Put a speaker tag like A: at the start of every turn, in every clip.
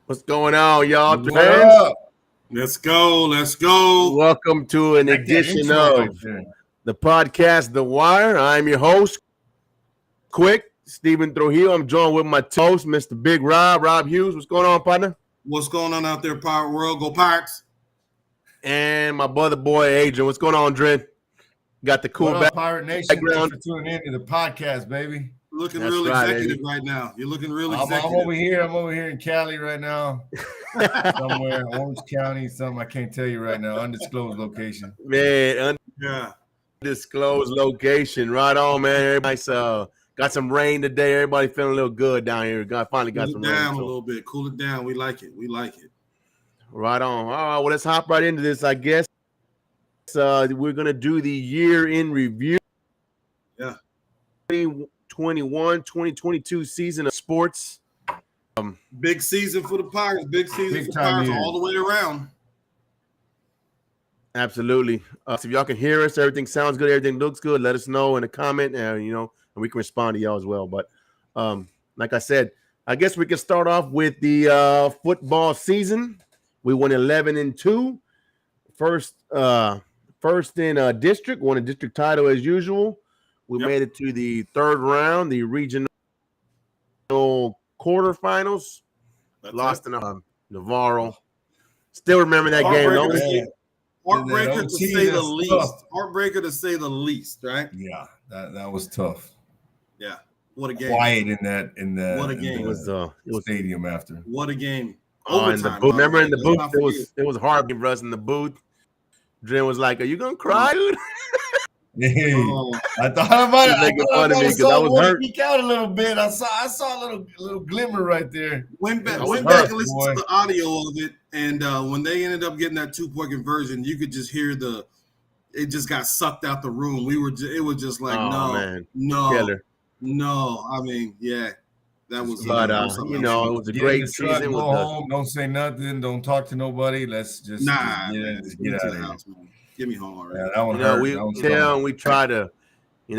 A: What's going on, y'all?
B: What
A: Fans?
B: up?
C: Let's go. Let's go.
A: Welcome to an edition of the podcast, The Wire. I'm your host, QUIK, Stephen Trujillo. I'm joined with my host, Mr. Big Rob Hughes. What's going on, partner?
C: What's going on out there, Pirate World? Go Pirates.
A: And my brother boy, Adrian. What's going on, Drin? Got the cool
B: what up, Pirate Nation?
A: background.
B: Thanks for tuning in to the podcast, baby.
C: Looking
A: That's
C: real
A: right,
C: executive
A: Eddie.
C: right now. You're looking real
B: I'm
C: executive.
B: over here in Cali right now. Somewhere, Orange County, something I can't tell you right now. Undisclosed location.
A: Man,
C: Yeah.
A: undisclosed location. Right on, man. Everybody's got some rain today. Everybody feeling a little good down here. Finally got
C: Cool
A: some
C: it down
A: rain.
C: a little bit. Cool it down. We like it. We like it.
A: Right on. All right, well, let's hop right into this, I guess. We're going to do the year in review.
C: Yeah.
A: 2021-2022 season of sports.
C: Big season for the Pirates. Big season
B: Big
C: for the
B: time
C: Pirates
B: year.
C: all the way around.
A: Absolutely. So if y'all can hear us, everything sounds good, everything looks good, let us know in a comment, and we can respond to y'all as well. But like I said, I guess we can start off with the football season. We won 11-2. First in district, won a district title as usual. We made it to the third round, the regional quarterfinals. Lost in Navarro. Still remember that game.
C: Heartbreaker to say the least.
B: Tough.
C: Heartbreaker to say the least, right?
B: Yeah, that was tough.
C: Yeah. What a game.
B: Quiet in the
C: What a game.
A: It was
B: stadium after.
C: What a game.
A: in the booth. Remember in the booth, it was hard for us in the booth. Dren was like, "Are you gonna cry, dude?"
B: Hey,
C: Oh.
B: I thought I might
A: I was hurt.
B: Peek out a little bit. I saw a little glimmer right there.
C: Went back
A: was
C: and
A: hurt,
C: listened to the audio of it, and when they ended up getting that 2-point conversion, you could just hear it just got sucked out the room. It was just like,
A: Killer.
C: no. I mean, yeah, that was.
A: But it was a great season.
B: Go home. Don't say nothing. Don't talk to nobody. Let's just
C: Get
B: out of here.
C: house, man. Get me home already.
B: Yeah, that one hurt.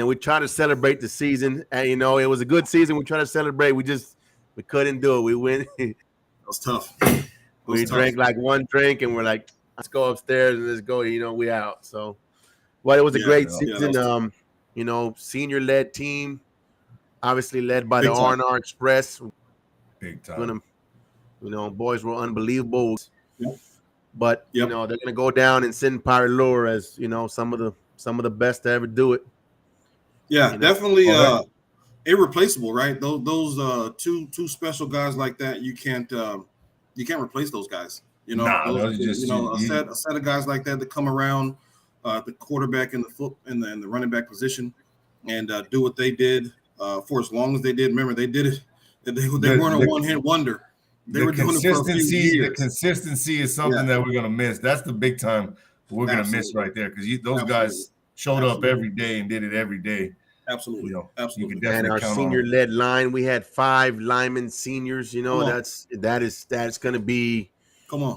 A: We try to celebrate the season. And, it was a good season. We try to celebrate. We couldn't do it. We went.
C: That was tough.
A: We drank like one drink, and we're like, let's go upstairs and let's go. We out. So, but it was a great season. Senior-led team, obviously led by the R&R Express.
B: Big time.
A: Boys were unbelievable.
C: Yep.
A: But they're gonna go down in Sinton Pirate lore as some of the best to ever do it.
C: Yeah, definitely irreplaceable, right? Those two special guys like that, you can't replace those guys. A set of guys like that come around the quarterback and the running back position and do what they did for as long as they did. Remember, they did it. They weren't a one-hit wonder. They were doing it for a few years.
B: The consistency is something that we're gonna miss. That's the big time we're gonna miss right there because those guys showed up every day and did it every day.
C: Absolutely, absolutely.
A: And our senior-led line, we had 5 linemen seniors. That is going to be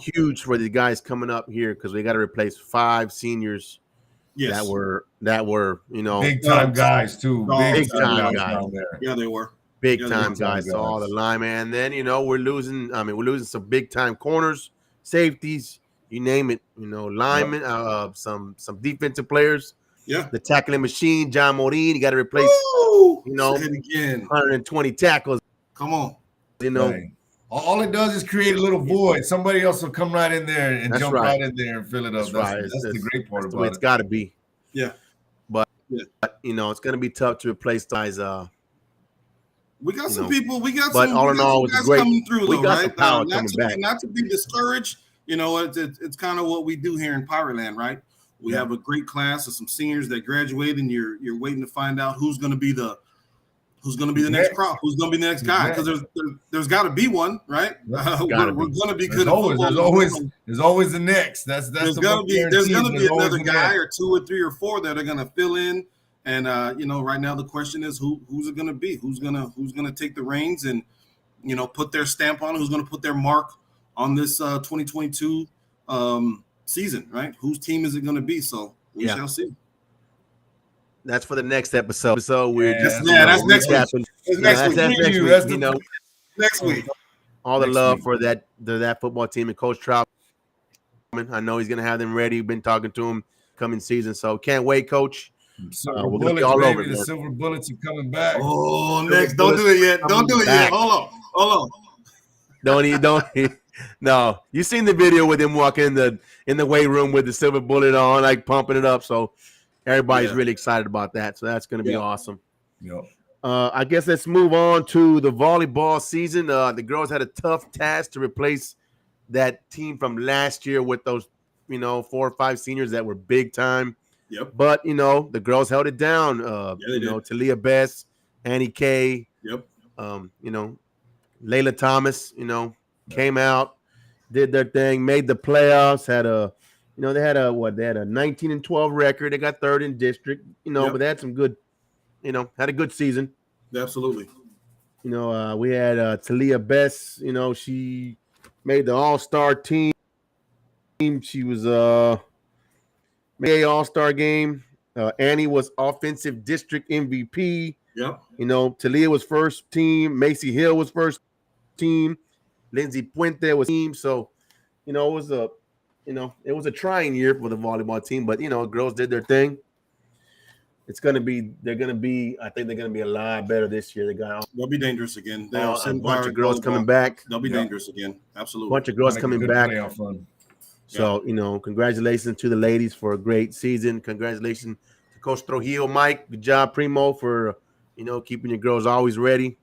A: huge for the guys coming up here because we got to replace 5 seniors.
C: Yes.
A: that were
B: big time guys too.
A: Big time guys.
C: Yeah, they were.
A: Big time guys. So all the linemen, and then we're losing. We're losing some big time corners, safeties, you name it. Linemen, some defensive players.
C: Yeah,
A: the tackling machine, John Morin. You got to replace.
C: Say it again.
A: 120 tackles.
C: Come on.
B: Right. All it does is create a little void. Somebody else will come right in there and jump right in there and fill it up. That's the great part about it.
A: It's got to be.
C: Yeah.
A: But it's going to be tough to replace guys.
C: We got some people. We got
A: but
C: some.
A: All in all,
C: guys coming through.
A: We
C: though,
A: got
C: right?
A: some power coming back.
C: Not to be discouraged. It's kind of what we do here in Pirate Land, right? We have a great class of some seniors that graduate, and you're waiting to find out who's going to be the next crop, who's going to be the next guy, because there's got to be one, right? We're going to be good at football.
B: There's always the next. There's going to
C: be another guy or 2 or 3 or 4 that are going to fill in. And right now the question is who's it going to be? Who's going to take the reins and put their stamp on it? Who's going to put their mark on this 2022 season, right? Whose team is it going to be? So we shall see.
A: That's for the next episode. So
C: that's next week. That's next week.
A: Next week. all the love for that football team and Coach Trout. I know he's going to have them ready. We've been talking to him coming season, so can't wait, Coach.
B: Silver bullets, all baby. The silver bullets are coming back.
C: Oh, next! Don't do it yet. Don't do it yet. Hold on.
A: Don't. No, you seen the video with him walking in the weight room with the silver bullet on, like pumping it up. So everybody's really excited about that. So that's going to be awesome.
B: Yep.
A: I guess let's move on to the volleyball season. The girls had a tough task to replace that team from last year with those, 4 or 5 seniors that were big time.
C: Yep.
A: But, the girls held it down. Talia Best, Annie Kay.
C: Yep.
A: Layla Thomas, came out, did their thing, made the playoffs, had a 19-12 record. They got third in district, but they had some good, had a good season.
C: Absolutely.
A: We had Talia Best, she made the all-star team. She was made all-star game. Annie was offensive district MVP.
C: Yep.
A: Talia was first team. Macy Hill was first team. Lindsay Puente was team. So, it was a trying year for the volleyball team, but girls did their thing. I think they're gonna be a lot better this year.
C: They'll be dangerous again.
A: They'll a bunch of girls coming back.
C: They'll be dangerous again. Absolutely.
A: A bunch of girls coming back. So, congratulations to the ladies for a great season. Congratulations to Coach Trujillo, Mike. Good job, Primo, for keeping your girls always ready.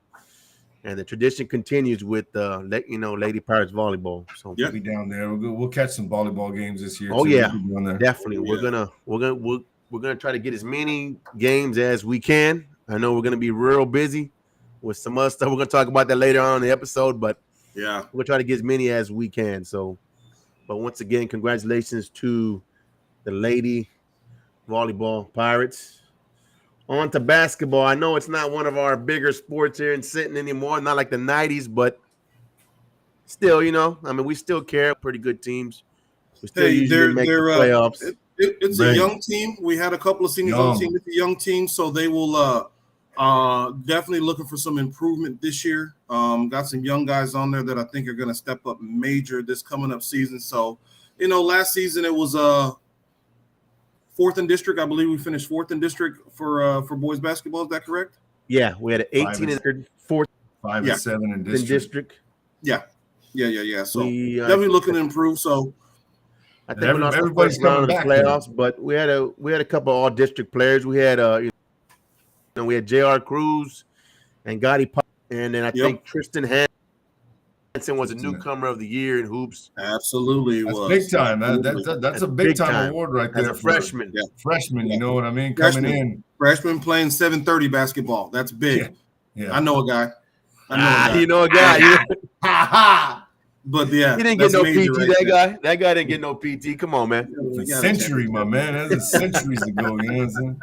A: And the tradition continues with Lady Pirates volleyball. So
B: we'll be down there. We'll catch some volleyball games this year.
A: Oh yeah, definitely. We're gonna try to get as many games as we can. I know we're gonna be real busy with some other stuff. We're gonna talk about that later on in the episode, but
C: yeah,
A: we're gonna try to get as many as we can. So, but once again, congratulations to the Lady Volleyball Pirates. On to basketball. I know it's not one of our bigger sports here in Sinton anymore, not like the 90s, but still, we still care. Pretty good teams. We still usually make the playoffs.
C: It's a young team. We had a couple of seniors on the team. It's a young team, so they will definitely looking for some improvement this year. Got some young guys on there that I think are going to step up major this coming up season. So, last season it was 4th in district. I believe we finished 4th in district for boys basketball. Is that correct?
A: Yeah, we had an 18 in 4th,
B: 5 and 7 in district.
C: Yeah. So definitely looking to improve. So
A: I think we lost the first round of the playoffs, but we had a couple of all district players. We had we had J.R. Cruz and Gotti Pop, and then I think Tristan Hansen was a newcomer of the year in hoops.
C: Absolutely,
B: was big time. That's a big time award right there.
A: As a freshman,
B: freshman, you know what I mean? Coming in,
C: freshman playing 7:30 basketball. That's big.
B: Yeah.
C: I know a guy.
A: You know a guy.
C: But yeah,
A: he didn't get no PT. Right that guy didn't get no PT. Come on, man.
B: A century, my man. That's centuries ago. You know what I'm saying?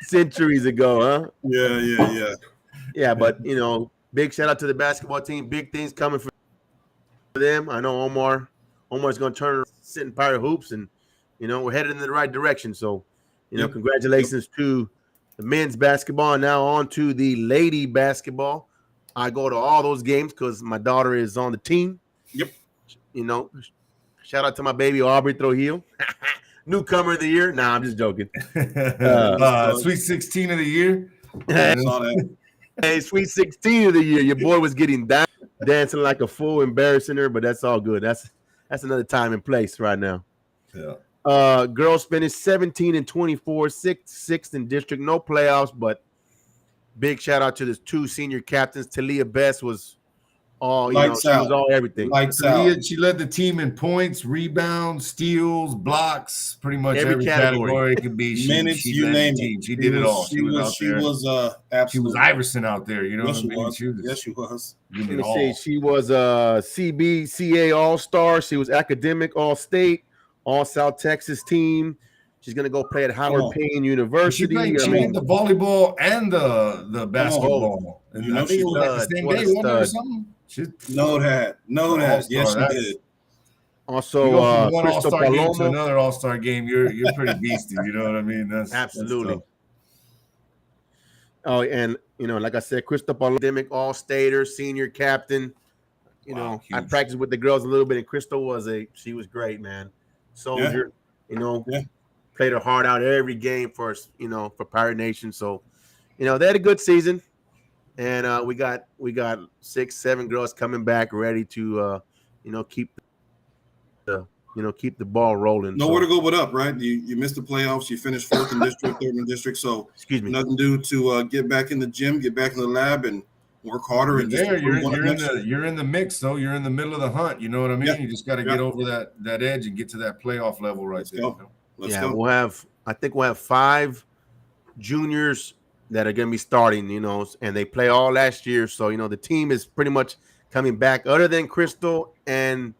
A: Centuries ago, huh?
C: Yeah.
A: Yeah, but big shout out to the basketball team. Big things coming for them. I know Omar's going to turn Sinton Pirate hoops, and we're headed in the right direction. So, congratulations to the men's basketball. And now on to the lady basketball. I go to all those games because my daughter is on the team.
C: Yep.
A: Shout out to my baby Aubrey Trujillo. Newcomer of the year. Nah, I'm just joking.
B: Sweet 16 of the year.
A: Hey, Sweet 16 of the year. Your boy was getting down, dancing like a fool, embarrassing her, but that's all good. That's another time and place right now.
B: Yeah.
A: Girls finished 17-24, sixth in district. No playoffs, but big shout out to the 2 senior captains. Talia Best was all, she was all everything.
B: She led the team in points, rebounds, steals, blocks, pretty much every category it could be.
C: Minutes,
B: she
C: name
B: it. She did it all. She was out there.
C: Absolutely.
B: She was Iverson out there. You know what I mean?
C: Yes, she was.
A: Let me see. She was CBCA All-Star. She was academic All-State, All-South Texas team. She's gonna go play at Howard Payne University.
B: She played the volleyball and the basketball. And I think it was like the same day, wasn't it, or something?
C: Know that. Yes, she did.
A: Also,
B: one All-Star game to another All-Star game. You're pretty beastie. You know what I mean? That's
A: absolutely. Oh, and like I said, Crystal Academic All-Stater, senior captain. you know, I practiced with the girls a little bit, and Crystal she was great, man. Soldier, you know, played her heart out every game for us, you know, for Pirate Nation. So, you know, they had a good season, and we got 6, 7 girls coming back ready to, you know, keep the ball rolling.
C: Nowhere to go but up, right? You missed the playoffs. You finished 4th in district, 3rd in district. So,
A: excuse me,
C: nothing to do to get back in the gym, get back in the lab, and work harder.
B: You're in the mix, though. You're in the middle of the hunt. You know what I mean? You just got to get over that edge and get to that playoff level right there.
C: Let's go.
A: I think we'll have 5 juniors that are going to be starting, you know, and they play all last year. So, you know, the team is pretty much coming back other than Crystal and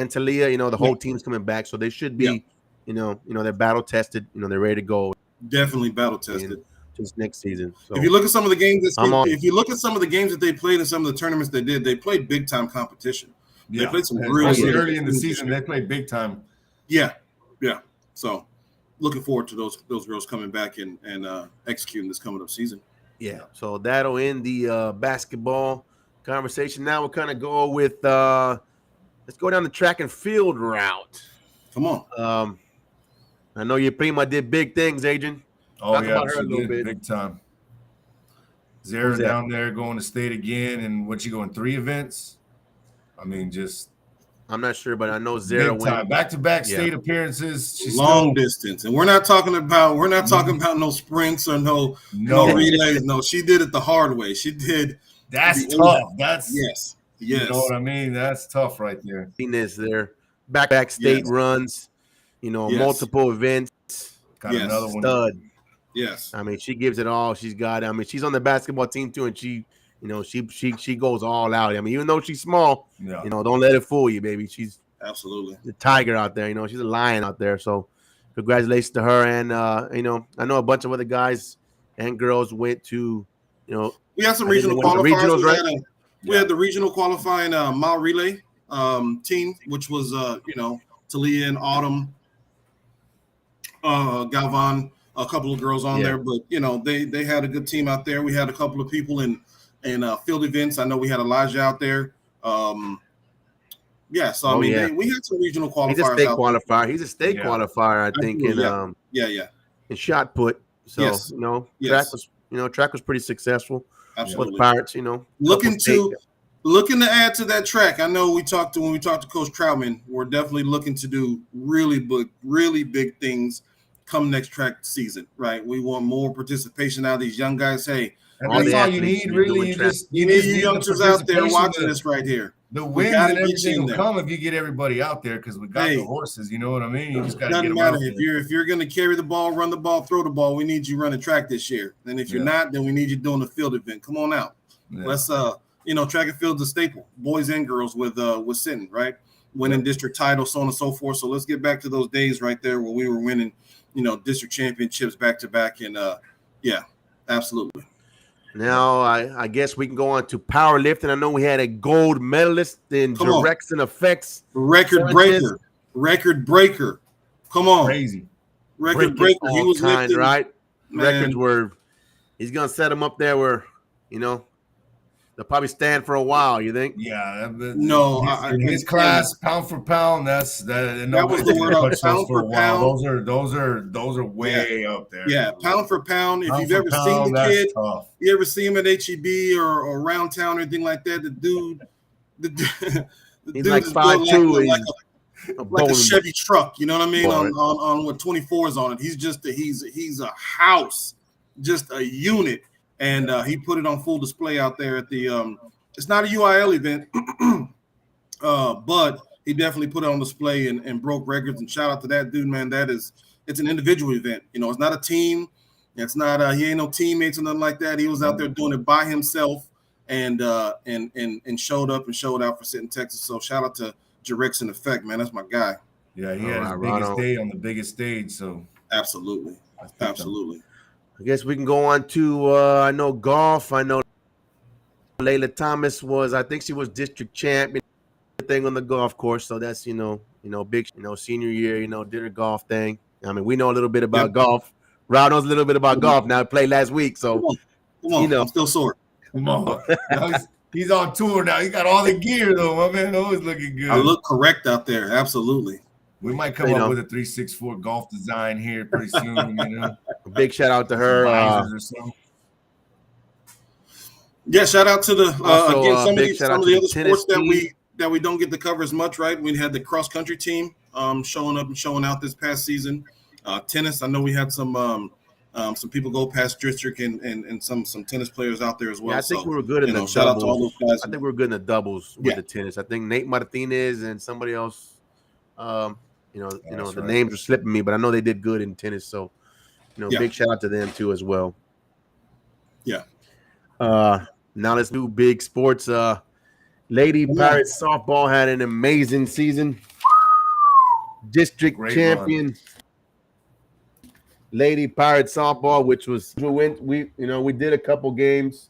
A: Talia, you know, the whole team's coming back. So they should be, you know, they're battle tested, you know, they're ready to go.
C: Definitely battle tested.
A: Just next season. So
C: if you look at some of the games that they played in some of the tournaments they played big time competition. They played some really
B: early in the season. They played big time.
C: Yeah. So looking forward to those girls coming back and executing this coming up season.
A: Yeah. So that'll end the basketball conversation. Now we'll kind of go with let's go down the track and field route.
C: Come on.
A: I know your prima did big things, Adrian.
B: Talk about her a little bit. Big time. Zara down there going to state again, and what, you going 3 events? I mean, just
A: I'm not sure, but I know Zara went
B: back-to-back state appearances. She's
C: long distance, and we're not talking about no sprints or no relays. No, she did it the hard way. She did.
B: That's tough. That's
C: yes.
B: You know what I mean? That's tough right there.
A: Is there back state runs? You know, multiple events.
B: Got another one.
A: Stud.
C: Yes.
A: I mean, she gives it all she's got. I mean, she's on the basketball team too, and she goes all out. I mean, even though she's small, you know, don't let it fool you, baby. She's
C: absolutely
A: the tiger out there. You know, she's a lion out there. So, congratulations to her. And you know, I know a bunch of other guys and girls went to, you know,
C: we had some regional qualifiers. We had the regional qualifying mile relay team, which was you know, Talia and Autumn, Galvan. A couple of girls on there, but you know, they had a good team out there. We had a couple of people in field events. I know we had Elijah out there. So I mean, we had some regional qualifiers.
A: He's a state qualifier. He's a state qualifier, I think, in shot put. So you know, track was pretty successful.
C: Absolutely.
A: With Pirates, you know,
C: looking to add to that track. I know when we talked to Coach Troutman, we're definitely looking to do really big things come next track season, right? We want more participation out of these young guys. Hey,
B: that's all you need, really.
C: You need you youngsters out there watching this right here.
B: The wins and everything will come if you get everybody out there, because we got the horses. You know what I mean? You just got to get them out there.
C: If you're going to carry the ball, run the ball, throw the ball, we need you running track this year. And if you're not, then we need you doing the field event. Come on out. Let's you know, track and field's a staple, boys and girls with Sinton, right? Winning district titles, so on and so forth. So let's get back to those days right there where we were winning, you know, district championships back to back. And absolutely.
A: Now I guess we can go on to powerlifting. I know we had a gold medalist in direction effects.
C: Record breaker. Come on.
B: Crazy.
C: Record breaker. He was lifting,
A: right? Man. Records were, he's gonna set them up there where, you know, they'll probably stand for a while. You think?
B: Yeah.
C: No,
B: his class, pound for pound. That was the word. Pound for pound. Those are way up there.
C: Yeah, pound for pound. If you've ever seen the kid, you ever see him at HEB or around town or anything like that, the dude
A: he's like 5'2",
C: like a Chevy truck. You know what I mean? On what 24s on it. He's a house, just a unit. And he put it on full display out there at the it's not a UIL event, but he definitely put it on display and broke records. And shout out to that dude, man. It's an individual event. You know, it's not a team. It's not he ain't no teammates or nothing like that. He was out there doing it by himself and showed up and showed out for Sinton, Texas. So shout out to Direction Effect, man. That's my guy.
B: Yeah, he had his biggest day on the biggest stage. So
C: absolutely.
A: I guess we can go on to I know golf. I know Layla Thomas I think she was district champion thing on the golf course. So that's big, senior year, did her golf thing. I mean, we know a little bit about golf. Rod knows a little bit about golf. Now I played last week, so
C: come on. I'm still sore.
B: Come on. He's on tour now. He got all the gear though, my man. Always looking good.
C: I look correct out there. Absolutely.
B: We might come up with a 364 golf design here pretty soon.
A: A big shout out to her.
C: Yeah, shout out to the again some of the other sports
A: team
C: that we don't get to cover as much, right? We had the cross country team showing up and showing out this past season. Tennis, I know we had some people go past district and some tennis players out there as well.
A: Yeah, I think we were good in the doubles. Shout out to all those guys. I think we were good in the doubles with the tennis. I think Nate Martinez and somebody else. The names are slipping me, but I know they did good in tennis. So, big shout out to them too as well.
C: Yeah.
A: Now let's do big sports. Lady Pirates softball had an amazing season. District champion. Lady Pirates softball, which was we did a couple games.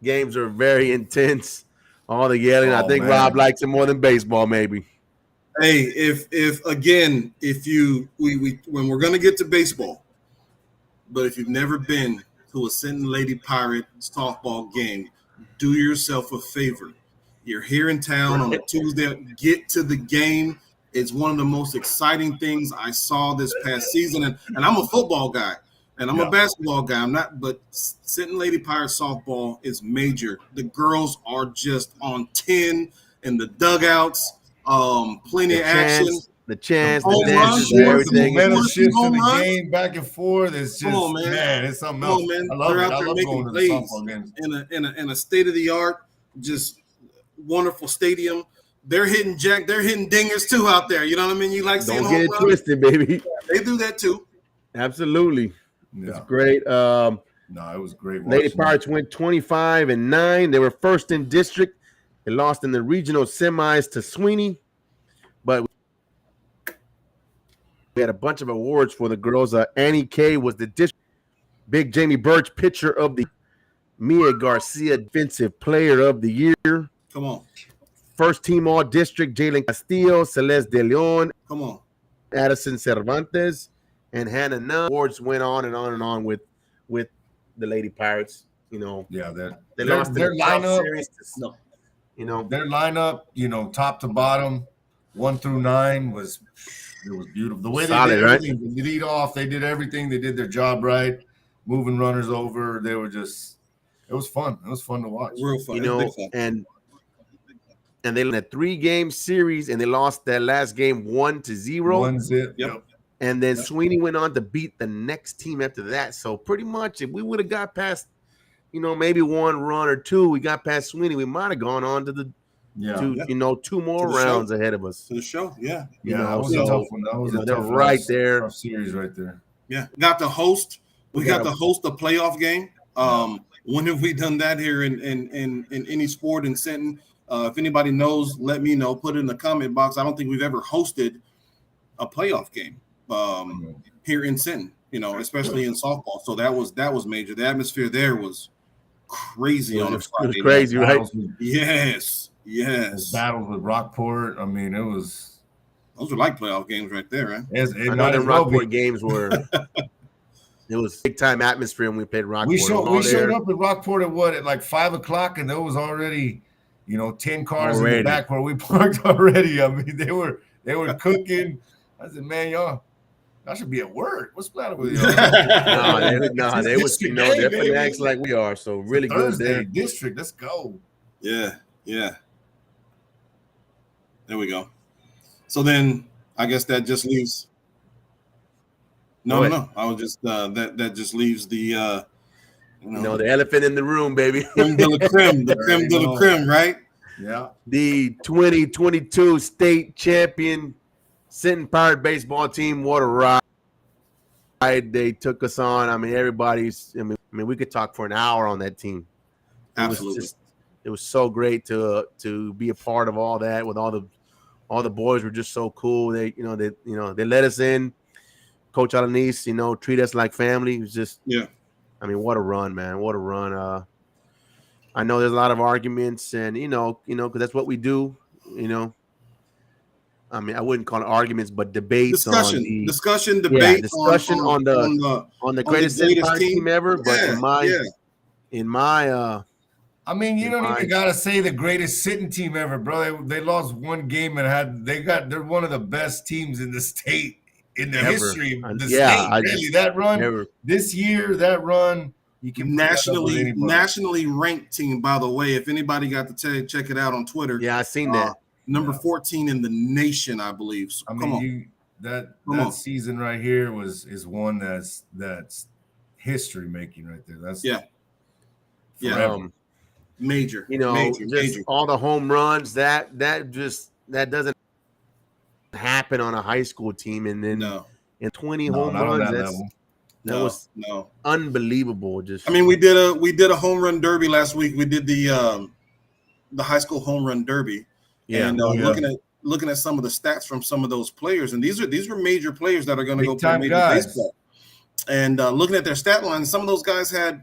A: Games are very intense. All the yelling. I think Rob likes it more than baseball, maybe.
C: Hey, when we're gonna get to baseball, but if you've never been to a Sinton Lady Pirate softball game, do yourself a favor. You're here in town on a Tuesday. Get to the game. It's one of the most exciting things I saw this past season. And I'm a football guy and I'm a basketball guy. I'm not, but Sinton Lady Pirate softball is major. The girls are just on 10 in the dugouts. Plenty of action.
A: The chance, the dances, everything.
B: The momentum shifts in the game back and forth. It's just, man, it's something else.
C: Man.
B: I love
C: They're
B: it.
C: out there making plays in a state of the art, just wonderful stadium. They're hitting dingers too out there. You know what I mean? You like seeing
A: don't get it twisted, baby.
C: They do that too.
A: Absolutely. Yeah. It's great.
B: No, it was great.
A: Lady Pirates went 25-9. They were first in district. They lost in the regional semis to Sweeney, but we had a bunch of awards for the girls. Annie K was the district. Big Jamie Birch, pitcher of the Mia Garcia, defensive player of the year.
C: Come on.
A: First team all district, Jalen Castillo, Celeste De Leon.
C: Come on.
A: Addison Cervantes and Hannah Nunn. Awards went on and on and on with the Lady Pirates.
B: They
A: lost
B: their lineup.
A: Series
B: their lineup, top to bottom, 1 through 9 was beautiful. The way they did everything, the lead off, they did everything. They did their job right, moving runners over. They were just, it was fun. It was fun to watch.
C: Real fun.
A: And they won a 3-game series, and they lost that last game 1-0.
B: 1-0. Yep.
A: And then Sweeney went on to beat the next team after that. So pretty much, if we would have got past, maybe one run or two, we got past Sweeney, we might have gone on to the 2 more rounds ahead of us.
C: To the show,
B: that was a tough one. That was
A: they're right there.
B: Tough series right there.
C: Yeah, got to host. We got to host a playoff game. When have we done that here in any sport in Sinton? If anybody knows, let me know. Put it in the comment box. I don't think we've ever hosted a playoff game here in Sinton, especially in softball. So that was major. The atmosphere there was crazy on a Friday.
A: It was crazy, right?
C: Yes.
B: Battles with Rockport. I mean, those
C: were like playoff games right there, right?
A: I know the Rockport games were. It was big time atmosphere when we played Rockport.
B: We showed up at Rockport at like 5:00, and there was already 10 cars in the back where we parked already. I mean, they were cooking. I said, man, y'all should be at work. What's the matter with y'all?
A: they was they're fanatics like we are. So really good there.
B: District, let's go.
C: Yeah. There we go. So then I guess that just leaves. No. I was just that just leaves the
A: the elephant in the room, baby.
C: Creme de la creme, the creme de la creme, right?
B: Yeah.
A: The 2022 state champion Sinton Pirate baseball team. What a ride they took us on. I mean, we could talk for an hour on that team.
C: Absolutely.
A: It was so great to be a part of all that. With all the boys were just so cool. They let us in. Coach Alanis, treat us like family. It was just I mean, what a run, man! What a run. I know there's a lot of arguments, and because that's what we do. I mean, I wouldn't call it arguments, but debates,
C: discussion,
A: debate, on the greatest team ever. But in my
B: I mean, you don't even gotta say the greatest Sinton team ever, bro. They lost one game and they're one of the best teams in the state in the history of the state. Really, that run this year, that run, you can
C: nationally ranked team. By the way, if anybody got to check it out on Twitter,
A: yeah, I seen that.
C: Number 14 in the nation, I believe. So,
B: I mean, that season right here is one that's history making right there. That's
C: major.
A: You know, major. All the home runs that doesn't happen on a high school team, and then in 20 home runs, that was unbelievable. Just
C: I mean, we did a home run derby last week. We did the high school home run derby. Yeah, and looking at some of the stats from some of those players, and these were major players that are going to go play major baseball. And looking at their stat line, some of those guys had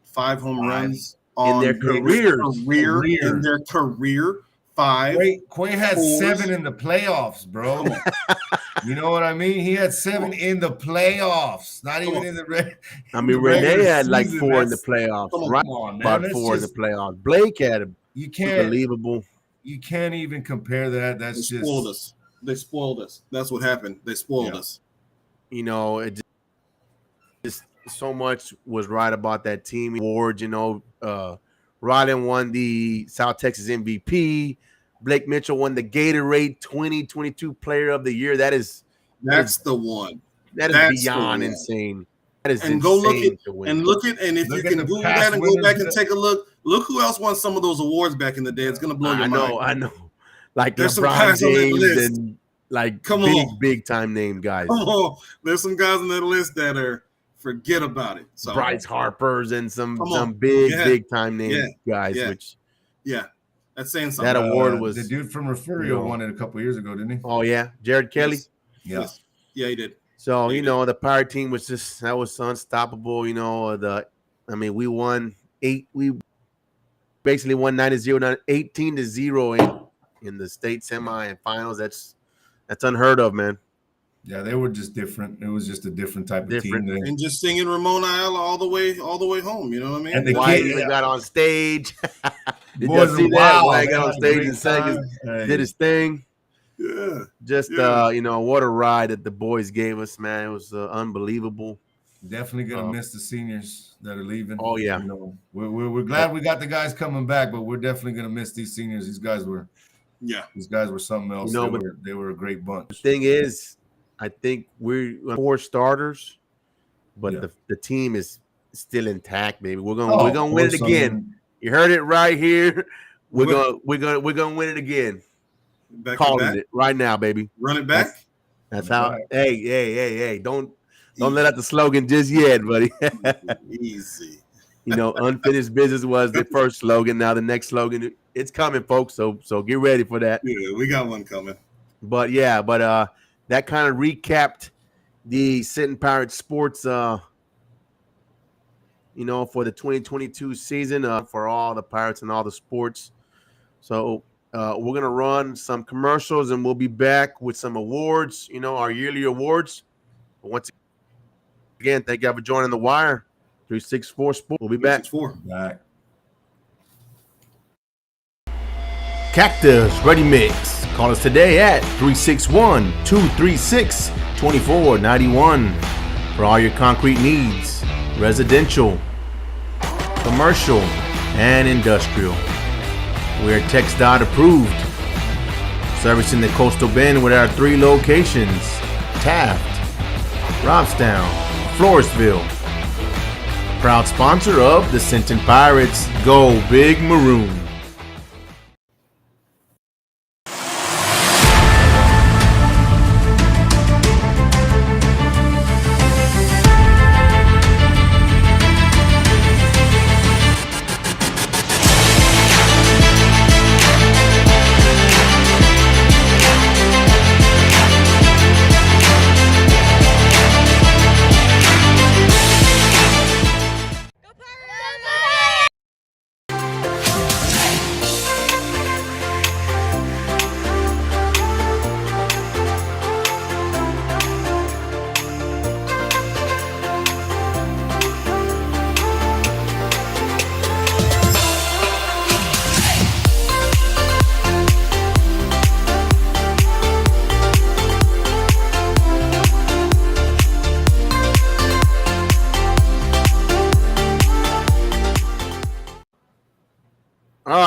C: 5 home runs
A: in their career.
C: In their career, 5.
B: Quay had 7 in the playoffs, bro. You know what I mean? He had 7 in the playoffs, not even in the.
A: I mean, Renee had like 4 in the playoffs, right? About 4 in the playoffs. Blake had unbelievable.
B: You can't even compare that. That's
C: just spoiled us. They spoiled us. That's what happened. They spoiled us.
A: You know, it just so much was right about that team award. You know, Rylan won the South Texas MVP. Blake Mitchell won the Gatorade 2022 Player of the Year. That's
C: the one.
A: That is beyond insane. That is
C: and go look at and if you can Google that and go back and take a look. Look who else won some of those awards back in the day. It's gonna blow your mind.
A: I know. Like there's LeBron James and like big time name guys.
C: Oh, there's some guys on that list that are forget about it. So
A: Bryce Harper's and some big time name guys, which
C: that's saying something.
A: That award was
B: the dude from Refugio won it a couple years ago, didn't he?
A: Oh yeah, Jared Kelly.
B: Yes.
C: Yeah, he did.
A: So the Pirate team was that was unstoppable. You know, we won 8. We basically won 9-0, 18-0 in the state semi and finals. That's unheard of, man.
B: Yeah, they were just different. It was just a different type of team.
C: And just singing Ramona Ayala all the way home. You know what I mean?
B: And the
A: kid even got on stage. Did you see that? Wyatt got on stage and did his thing.
C: Yeah.
A: Just what a ride that the boys gave us, man. It was unbelievable.
B: Definitely gonna miss the seniors that are leaving.
A: Oh yeah.
B: You know, we're glad we got the guys coming back, but we're definitely gonna miss these seniors. These guys were something else. They were a great bunch.
A: The thing is, I think we're 4 starters, but the team is still intact, baby. We're gonna win it again. You heard it right here. We're gonna win it again. Calling it right now, baby.
C: Run it back.
A: That's how. Right. Hey! Don't let out the slogan just yet, buddy.
C: Easy.
A: Unfinished business was the first slogan. Now the next slogan, it's coming, folks. So get ready for that.
C: Yeah, we got one coming.
A: But that kind of recapped the Sinton Pirates sports. For the 2022 season, for all the Pirates and all the sports. So we're gonna run some commercials and we'll be back with some awards. Our yearly awards. But once again, thank you for joining the wire. 364 Sports. We'll be back.
C: 364.
A: Cactus READYMIX. Call us today at 361-236-2491 for all your concrete needs, residential, commercial, and industrial. We're TxDOT approved, servicing the Coastal Bend with our 3 locations: Taft, Robstown, Floresville. Proud sponsor of the Sinton Pirates. Go Big Maroon.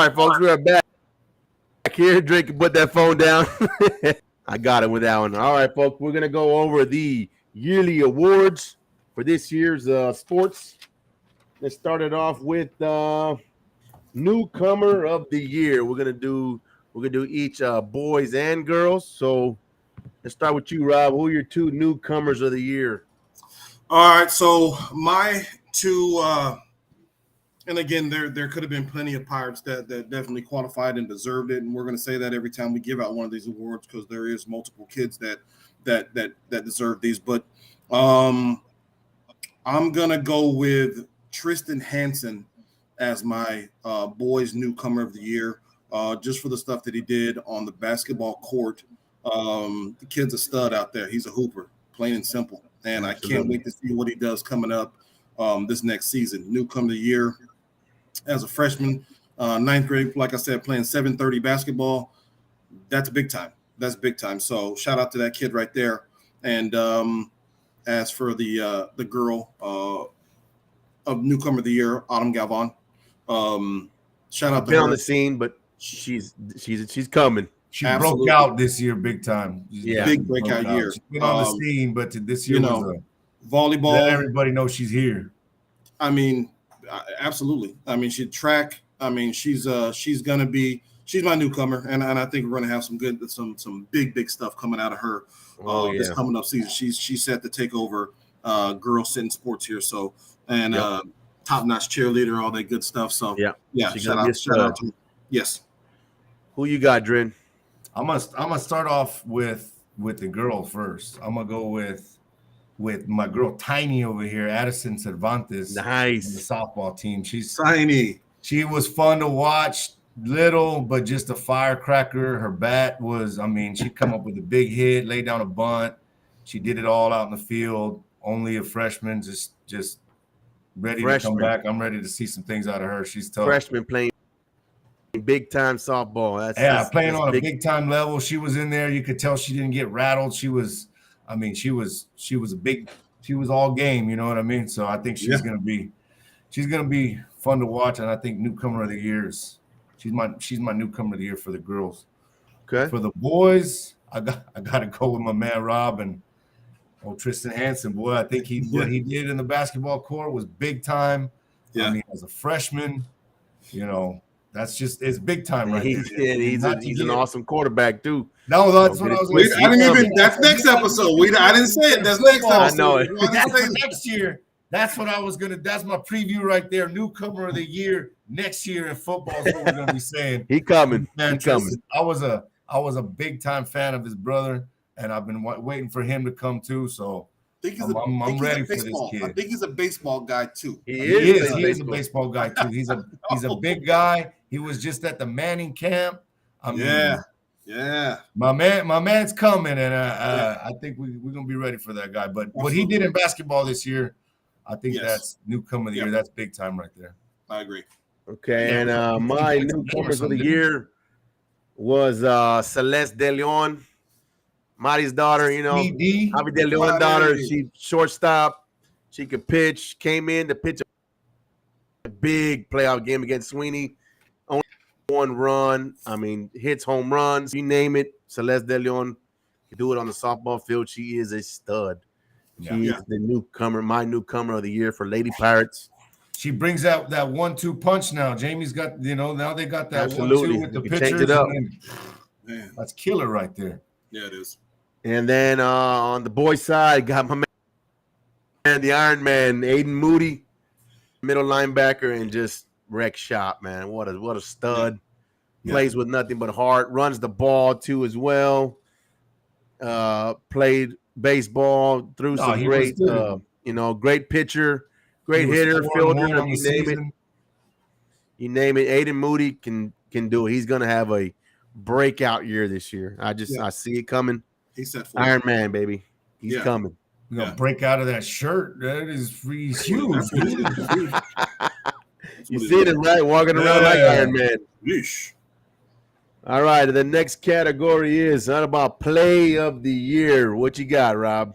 A: right, folks, we are back here. Drake, put that phone down. I got it with that one. All right, folks, we're gonna go over the yearly awards for this year's sports. Let's start it off with newcomer of the year. We're gonna do each boys and girls. So let's start with you, Rob. Who are your two newcomers of the year?
C: All right, so my two, and again, there could have been plenty of Pirates that definitely qualified and deserved it, and we're going to say that every time we give out one of these awards because there is multiple kids that deserve these. But I'm going to go with Tristan Hansen as my boys newcomer of the year, just for the stuff that he did on the basketball court. The kid's a stud out there. He's a hooper, plain and simple. And I can't wait to see what he does coming up this next season. Newcomer of the year as a freshman, ninth grade, like I said, playing 7:30 basketball. That's big time. That's big time. So shout out to that kid right there. And as for the girl of newcomer of the year, Autumn Galvan, shout out to her.
A: On the scene, but she's coming.
B: She broke out this year big time.
A: Yeah,
C: big breakout year.
B: She's been on the scene, but this year was
C: volleyball.
B: Let everybody know she's here.
C: I mean, absolutely. I mean, she track. I mean, she's my newcomer, and I think we're gonna have some big stuff coming out of her this coming up season. She's set to take over girls sitting sports here. So top notch cheerleader, all that good stuff. So yeah. Shout out to her. Yes.
A: Who you got, Drin?
B: I'm gonna start off with the girl first. I'm gonna go with my girl Tiny over here, Addison Cervantes.
A: Nice.
B: The softball team. She's
C: Tiny.
B: She was fun to watch, little, but just a firecracker. Her bat was, she'd come up with a big hit, lay down a bunt. She did it all out in the field. Only a freshman, just ready to come back. I'm ready to see some things out of her. She's tough.
A: Freshman playing big time softball.
B: Playing on a big time level. She was in there. You could tell she didn't get rattled. She was all game. You know what I mean? So I think she's gonna be fun to watch. And I think newcomer of the year she's my newcomer of the year for the girls.
A: Okay.
B: For the boys, I gotta go with my man Rob and Tristan Hansen. Boy, I think what he did in the basketball court was big time.
C: Yeah.
B: As a freshman, it's big time right
A: there. He's an awesome quarterback too.
B: No, that's what I was going to say.
C: I didn't even. That's next episode. I didn't say it. That's next episode.
A: I know it.
B: That's for next year. That's what I was going to. That's my preview right there. Newcomer of the year next year in football is what we're going to be saying.
A: He coming.
B: Man, I was a big time fan of his brother, and I've been waiting for him to come too. So I'm ready for this kid.
C: I think he's a baseball guy too.
B: He is a baseball guy too. He's a big guy. He was just at the Manning camp.
C: Yeah.
B: My man's coming, and I think we're gonna be ready for that guy. But what he did in basketball this year, I think that's newcomer of the year. That's big time right there.
C: I agree.
A: Okay, and my newcomers of the year was Celeste De Leon, Mari's daughter. Javi De Leon's daughter. She shortstop. She could pitch. Came in to pitch a big playoff game against Sweeney. Only one run. Hits, home runs, you name it. Celeste De Leon can do it on the softball field. She is a stud. She is the newcomer, my newcomer of the year for Lady Pirates.
B: She brings out that 1-2 punch now. Jamie's got, now they got that 1-2 with the pitchers.
A: Change it up.
B: Man, that's killer right there.
C: Yeah, it is.
A: And then on the boys' side, got my man, the Iron Man, Aiden Moody, middle linebacker, and just wreck shop, man. What a stud. Plays with nothing but heart. Runs the ball too as well. Played baseball, threw some great, great pitcher, great hitter, fielder. You name it. Aiden Moody can do it. He's gonna have a breakout year this year. I see it coming.
C: He's set for
A: Iron Man, baby. He's coming.
B: We're gonna break out of that shirt. He's huge.
A: You see it, right? Walking around like Iron Man.
C: Yeesh.
B: All right, the next category is not about play of the year. What you got, Rob?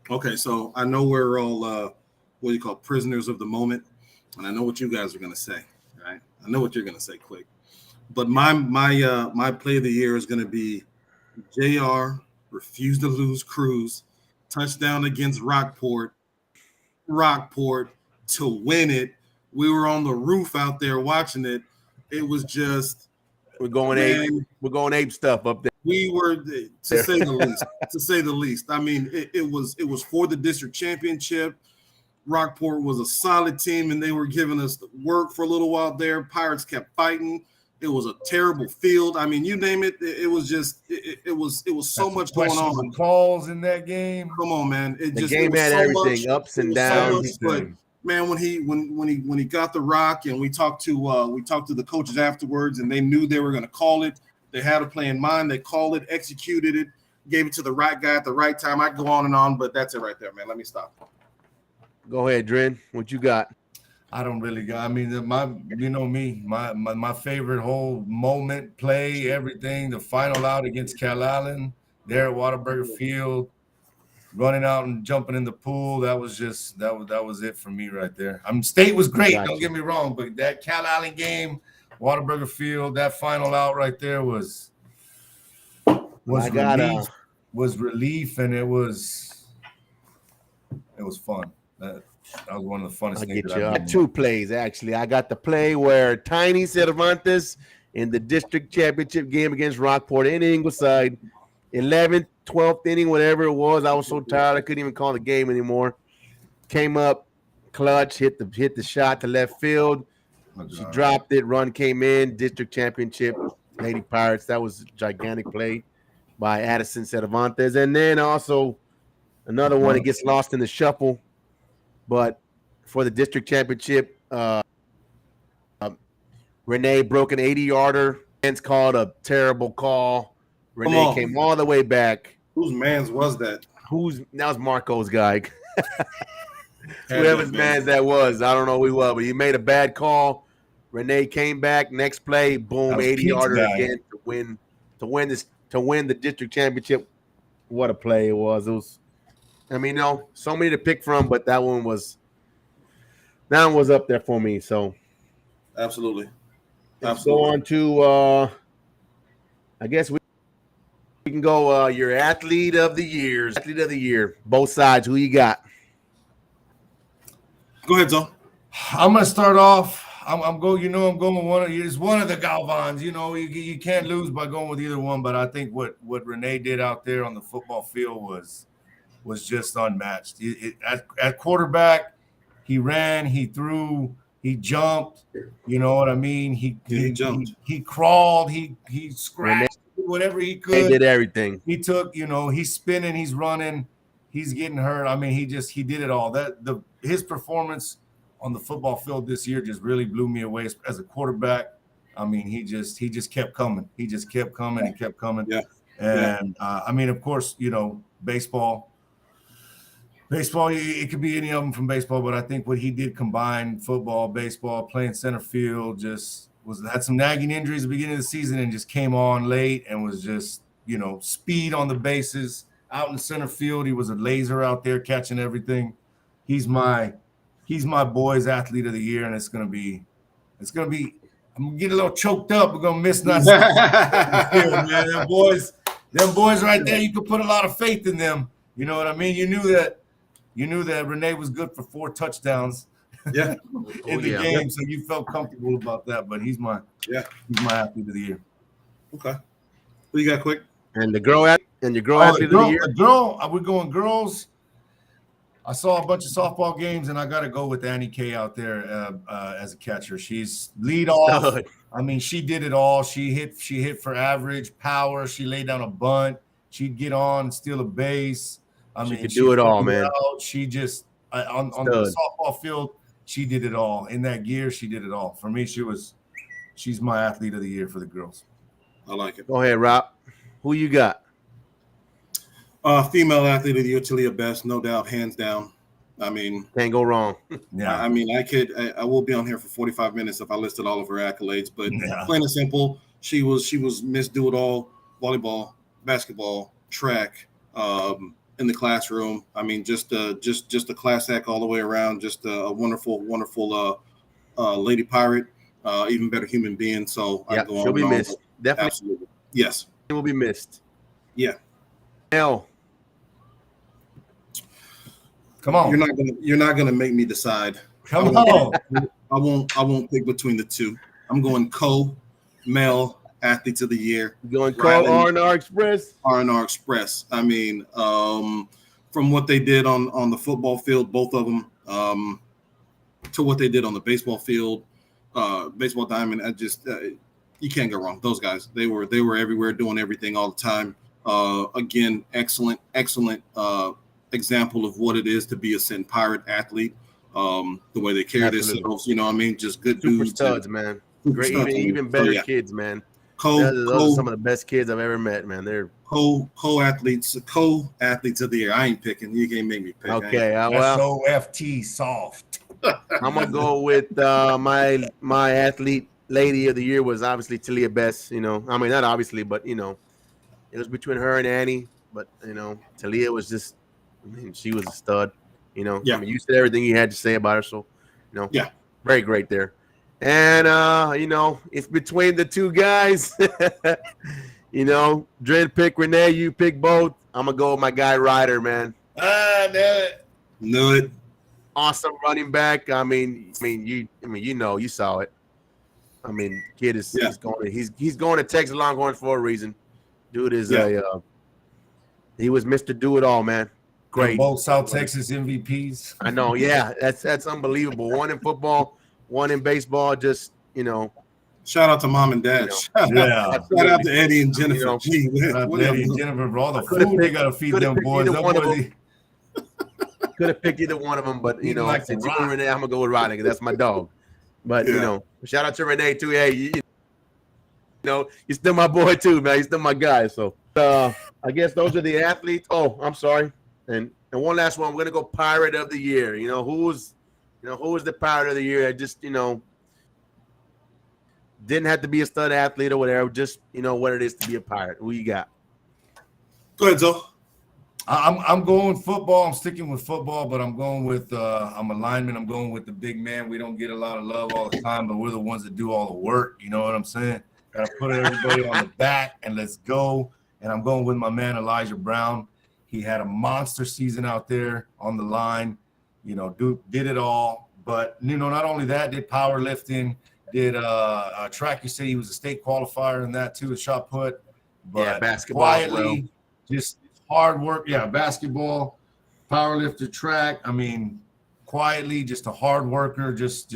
C: Okay, so I know we're all what do you call prisoners of the moment, and I know what you guys are going to say, right? I know what you're gonna say, Quick. But my play of the year is gonna be JR, refuse to lose Cruz, touchdown against Rockport to win it. We were on the roof out there watching it. It was just
A: we're going ape stuff up there.
C: We were, to say the least. I mean, it was for the district championship. Rockport was a solid team, and they were giving us work for a little while there. Pirates kept fighting. It was a terrible field. I mean, you name it. It was just it was so much going on.
B: Calls in that game.
C: Come on, man.
A: The game had everything, ups and downs.
C: But man, when he got the rock, and we talked to the coaches afterwards, and they knew they were going to call it. They had a play in mind. They called it, executed it, gave it to the right guy at the right time. I go on and on, but that's it right there, man. Let me stop.
A: Go ahead, Drin. What you got?
B: I don't really got. I mean, my favorite whole moment, play, everything. The final out against Cal Allen there at Whataburger Field, running out and jumping in the pool. That was it for me right there. I mean, State was great. Don't get me wrong, but that Cal Allen game, Whataburger Field, that final out right there was relief, and it was fun. That was one of the funnest things.
A: I got two plays, actually. I got the play where Tiny Cervantes in the district championship game against Rockport in Ingleside, 11th, 12th inning, whatever it was. I was so tired I couldn't even call the game anymore. Came up, clutch, hit the shot to left field. She dropped it. Run came in. District championship, Lady Pirates. That was a gigantic play by Addison Cervantes. And then also another one that gets lost in the shuffle. But for the district championship, Renee broke an 80-yarder. Fans called a terrible call. Renee came all the way back.
C: Whose man's was that?
A: That was Marco's guy. Whoever's man's that was. I don't know who he was, but he made a bad call. Renee came back. Next play, boom, 80-yarder again to win the district championship. What a play it was. It was. I mean, so many to pick from, but that one was up there for me. So,
C: absolutely.
A: Let's go on to, I guess we can go your athlete of the year. Both sides. Who you got?
C: Go ahead, Zoe.
B: I'm gonna start off. I'm going. I'm going with one of the Galvans. You can't lose by going with either one. But I think what Renee did out there on the football field was just unmatched. At quarterback, he ran, he threw, he jumped. You know what I mean? He jumped. He crawled. He scratched, whatever he could.
A: He did everything.
B: He took. He's spinning. He's running. He's getting hurt. I mean, he did it all. His performance on the football field this year just really blew me away as a quarterback. I mean, he just kept coming. He just kept coming and kept coming.
C: Yeah.
B: And I mean, of course, baseball. Baseball, it could be any of them from baseball, but I think what he did combine football, baseball, playing center field, had some nagging injuries at the beginning of the season and just came on late and was just, speed on the bases, out in center field. He was a laser out there catching everything. He's my boys' athlete of the year, and it's gonna be. I'm gonna get a little choked up. We're gonna miss not seeing him, man. Them boys right there. You could put a lot of faith in them. You know what I mean? You knew that Renee was good for 4 touchdowns.
C: Yeah,
B: in the game, so you felt comfortable about that. But he's my athlete of the year.
C: Okay, who you got, Quick?
A: And your girl athlete of the year.
B: We're going girls. I saw a bunch of softball games, and I got to go with Annie K out there as a catcher. She's lead off. I mean, she did it all. She hit for average power. She laid down a bunt. She'd get on and steal a base. I mean,
A: she could do it all, man.
B: She just on the softball field, she did it all. In that gear, she did it all. For me, she's my athlete of the year for the girls.
C: I like it.
A: Go ahead, Rob. Who you got?
C: Female athlete of the year, Talia Best, no doubt, hands down. I mean,
A: can't go wrong.
B: Yeah.
C: I mean, I will be on here for 45 minutes if I listed all of her accolades, but plain and simple, she was Miss Do It All, volleyball, basketball, track, in the classroom. I mean, just a class act all the way around. Just a wonderful lady pirate. even better human being. So
A: yeah, she'll be missed. Definitely.
C: Absolutely. Yes.
A: It will be missed.
C: Yeah.
A: Mel.
B: Come on.
C: You're not gonna make me decide.
B: Come on.
C: I won't pick between the two. I'm going male athletes of the year.
A: Going R&R Express.
C: R&R Express. I mean, from what they did on the football field, both of them, to what they did on the baseball field, baseball diamond. I just you can't go wrong. Those guys, they were everywhere, doing everything all the time. Again, excellent example of what it is to be a Sinton Pirate athlete. The way they carry themselves, you know what I mean? Just good
A: super
C: dudes.
A: Studs, man. Great, even better kids, man. Those are some of the best kids I've ever met, man. They're
C: co-athletes of the year. I ain't picking. You can't make me pick.
A: Okay, well,
B: SOFT soft.
A: I'm gonna go with my athlete lady of the year was obviously Talia Best. You know, I mean not obviously, but you know, it was between her and Annie. But you know, Talia was just, I mean, she was a stud. You know,
C: yeah.
A: I mean, you said everything you had to say about her, so you know,
C: yeah,
A: very great there. And you know, it's between the two guys. You know, DRIN pick Renee, you pick both. I'm gonna go with my guy Ryder, man.
C: Knew it.
A: Awesome running back. I mean, you saw it. I mean, kid is he's going to Texas Longhorns for a reason. Dude is he was Mr. Do It All, man. Great.
B: And both South Texas MVPs.
A: I know, yeah. That's unbelievable. One in football, one in baseball. Just, you know.
C: Shout out to mom and dad.
B: You know,
C: Shout out to Eddie and Jennifer.
A: You
B: know, Eddie and Jennifer for all the food they gotta feed them boys.
A: Could have picked either one of them, but you know, like since you were Renee, I'm gonna go with Rodney because that's my dog. But you know, shout out to Renee too. Hey, you know, you're still my boy too, man. You're still my guy. So I guess those are the athletes. Oh, I'm sorry. And one last one. We're gonna go Pirate of the Year. You know, who was the Pirate of the Year? I just, you know, didn't have to be a stud athlete or whatever. Just, you know, what it is to be a Pirate. Who you got?
C: Go ahead, Zoe.
B: I'm going football. I'm sticking with football, but I'm going with I'm a lineman. I'm going with the big man. We don't get a lot of love all the time, but we're the ones that do all the work. You know what I'm saying? Gotta put everybody on the back and let's go. And I'm going with my man Elijah Brown. He had a monster season out there on the line. You know, did it all. But you know, not only that, did powerlifting, did track. You said he was a state qualifier in that too, a shot put. But
A: yeah, basketball.
B: Quietly, just hard work, basketball, powerlifter, track. I mean, quietly, just a hard worker, just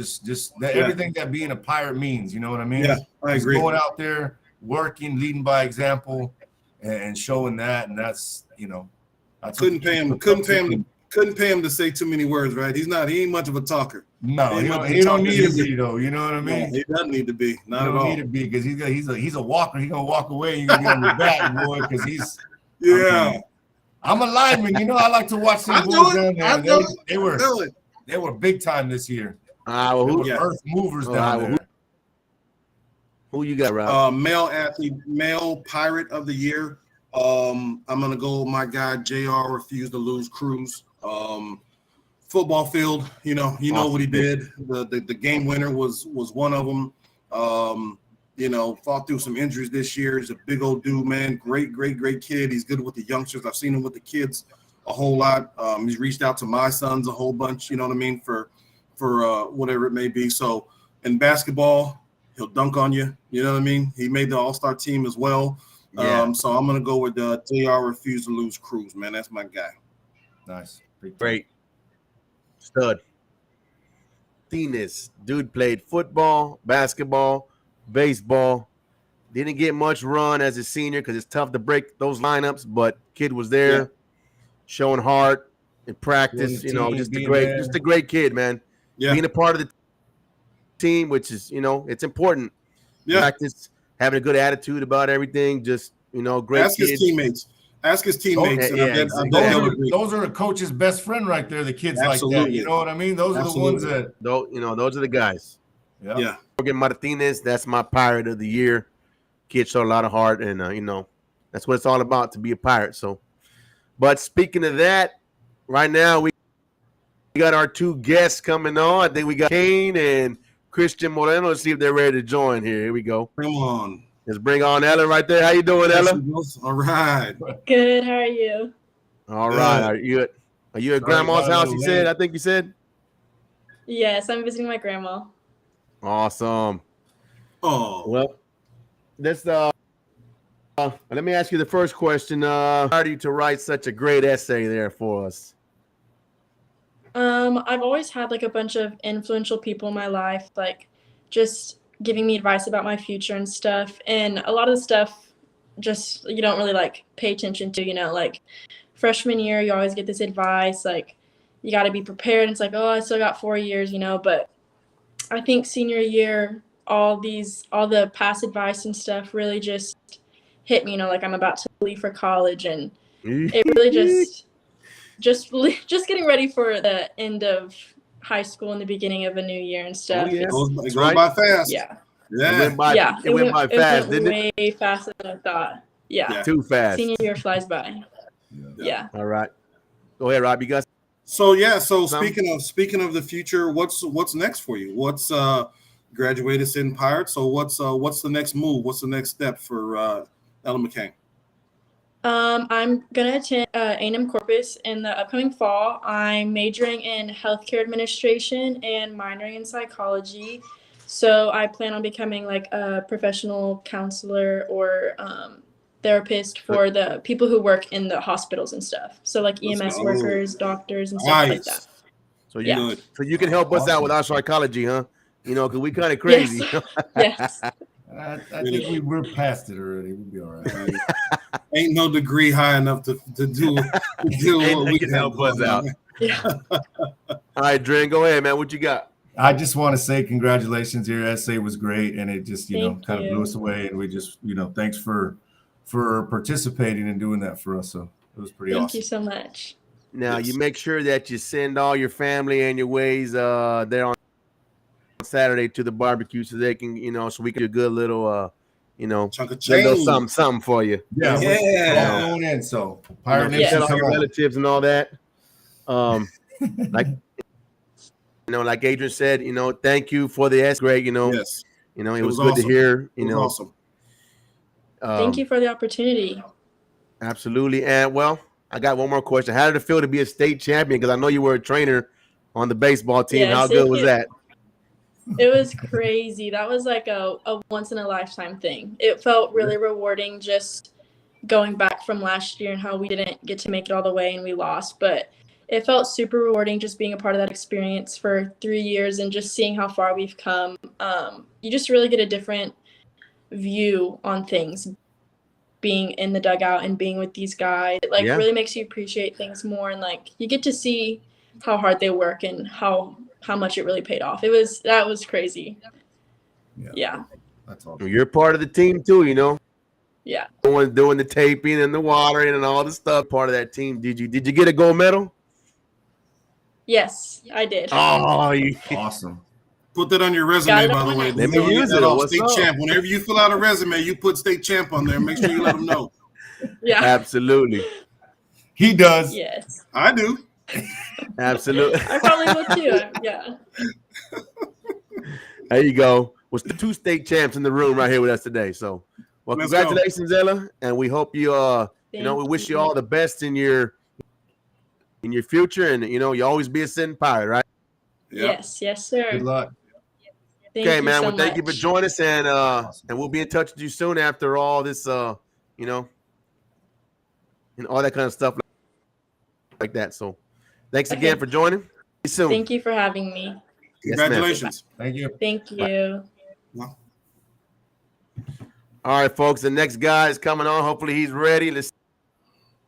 B: everything that being a Pirate means. You know what I mean?
C: Yeah, I agree.
B: Just going out there, working, leading by example, and showing that, and that's, you know,
C: couldn't pay him to say too many words, right? He ain't much of a talker.
B: No, he don't need to be though. You know what I mean?
C: No, he doesn't need to be. Not at all.
B: He don't need to be because he's a walker. He's gonna walk away. You're gonna be on your back, boy, because he's.
C: Yeah,
B: I'm a lineman. You know, I like to watch these boys down there. They were big time this year. Earth movers down there.
A: Who you got, Rob?
C: Male athlete, male Pirate of the Year. I'm gonna go with my guy JR. Refused to lose Cruz. Football field. You know what he did. The game winner was one of them. You know, fought through some injuries this year. He's a big old dude, man. Great kid. He's good with the youngsters. I've seen him with the kids a whole lot. He's reached out to my sons a whole bunch, you know what I mean, for whatever it may be. So in basketball, he'll dunk on you. You know what I mean? He made the all-star team as well.
A: Yeah.
C: So I'm going to go with JR. Refuse to lose Cruz, man. That's my guy.
B: Nice.
A: Great. Stud. Martinez. Dude played football, basketball, baseball. Didn't get much run as a senior because it's tough to break those lineups, but kid was there showing heart in practice. You know, just a great kid, man. Yeah. Being a part of the team, which is, you know, it's important. Yeah. Practice, having a good attitude about everything, just, you know, great
C: Ask
A: kid.
C: His teammates. Those
B: are the coach's best friend right there, the kids. Absolutely. Like that. You know what I mean? Those are the ones that,
A: you know, those are the guys.
B: Yeah.
A: Jorge Martinez, that's my Pirate of the Year. Kid showed a lot of heart, and you know, that's what it's all about, to be a Pirate. So, but speaking of that, right now we got our two guests coming on. I think we got Kane and Christian Moreno. Let's see if they're ready to join here. Here we go.
C: Come on.
A: Let's bring on Ella right there. How you doing, Ella?
C: All right.
D: Good. How are you?
A: All right. Are you at grandma's house? You said. I think you said.
D: Yes, I'm visiting my grandma.
A: Awesome.
C: Oh.
A: Well, let's let me ask you the first question. How are you to write such a great essay there for us?
D: I've always had like a bunch of influential people in my life, like just giving me advice about my future and stuff. And a lot of the stuff just you don't really like pay attention to, like freshman year, you always get this advice, like you got to be prepared. And it's like, oh, I still got 4 years, but I think senior year, all the past advice and stuff really just hit me, like I'm about to leave for college, and it really just getting ready for the end of high school and the beginning of a new year and stuff.
A: Oh, yeah.
C: It goes by fast.
D: Yeah.
A: It went by fast, didn't it?
D: Way faster than I thought. Yeah.
A: Too fast.
D: Senior year flies by. Yeah.
A: All right. Go ahead, Rob. You got
C: So speaking of the future, what's next for you? What's graduated Sinton Pirates? So what's the next move? What's the next step for Ella McCain?
D: I'm gonna attend A&M Corpus in the upcoming fall. I'm majoring in healthcare administration and minoring in psychology. So I plan on becoming like a professional counselor or therapist for the people who work in the hospitals and stuff. So like EMS workers, doctors, and stuff like that.
A: So you can help us out with our psychology, huh? Because we kind of crazy.
D: Yes.
B: I think we're past it already. We'll be all right.
C: Ain't no degree high enough to do what we
A: can help us out.
D: Yeah.
A: All right, DRIN, go ahead, man. What you got?
B: I just want to say congratulations. Your essay was great, and it just kind of blew us away. And we just thanks for participating and doing that for us. So it was pretty awesome.
D: Thank you so much.
A: Now you make sure that you send all your family and your ways there on Saturday to the barbecue so they can so we can do a good little
C: chunk of
A: little something for you.
B: Yeah. Going in. So Pirate Nation,
A: all your relatives and all that. Like Adrian said, thank you for the essay. Great,
C: yes.
A: it was good
C: awesome.
A: to hear.
C: It was awesome.
D: Thank you for the opportunity.
A: Absolutely. And well, I got one more question. How did it feel to be a state champion? Because I know you were a trainer on the baseball team.
D: Yes,
A: how good was that?
D: It was crazy. That was like a once in a lifetime thing. It felt really rewarding just going back from last year and how we didn't get to make it all the way and we lost. But it felt super rewarding just being a part of that experience for 3 years and just seeing how far we've come. You just really get a different view on things being in the dugout and being with these guys. It really makes you appreciate things more, and like you get to see how hard they work and how much it really paid off. That was crazy. Yeah.
B: That's awesome.
A: You're part of the team too,
D: Yeah.
A: Doing the taping and the watering and all the stuff. Part of that team. Did you get a gold medal?
D: Yes, I did.
A: Oh,
B: awesome.
C: Put that on your resume, by the way.
A: Let me use it.
C: State champ. Whenever you fill out a resume, you put state champ on there. Make sure you let them know.
D: Yeah.
A: Absolutely.
B: He does.
D: Yes.
C: I do.
A: Absolutely.
D: I probably will too. Yeah.
A: There you go. Was the 2 state champs in the room right here with us today. So, well, congratulations, Ella, and we hope you we wish you all the best in your future, and you always be a Sinton Pirate, right?
C: Yep.
D: Yes, sir.
B: Good luck.
A: Okay, man. Well, thank you for joining us, and we'll be in touch with you soon after all this, and all that kind of stuff like that. So, thanks again for joining. See you soon.
D: Thank you for having me.
C: Congratulations.
B: Thank you.
D: Thank you.
C: Wow.
A: All right, folks. The next guy is coming on. Hopefully, he's ready. Let's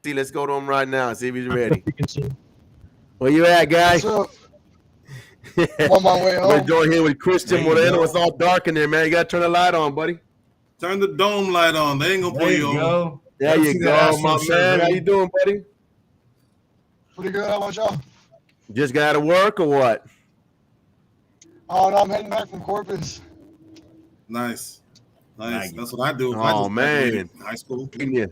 A: see. Let's go to him right now and see if he's ready. Where you at, guy?
E: I'm on my way home.
A: We're joined here with Christian Moreno. It's all dark in there, man. You got to turn the light on, buddy.
C: Turn the dome light on. They ain't going to pull you on.
A: There you go, my man. How you doing, buddy?
E: Pretty good. How about y'all?
A: Just got to work or what?
E: Oh, no, I'm heading back from Corpus.
C: Nice. That's what I do.
A: Oh, man.
C: High school.
A: Treating you.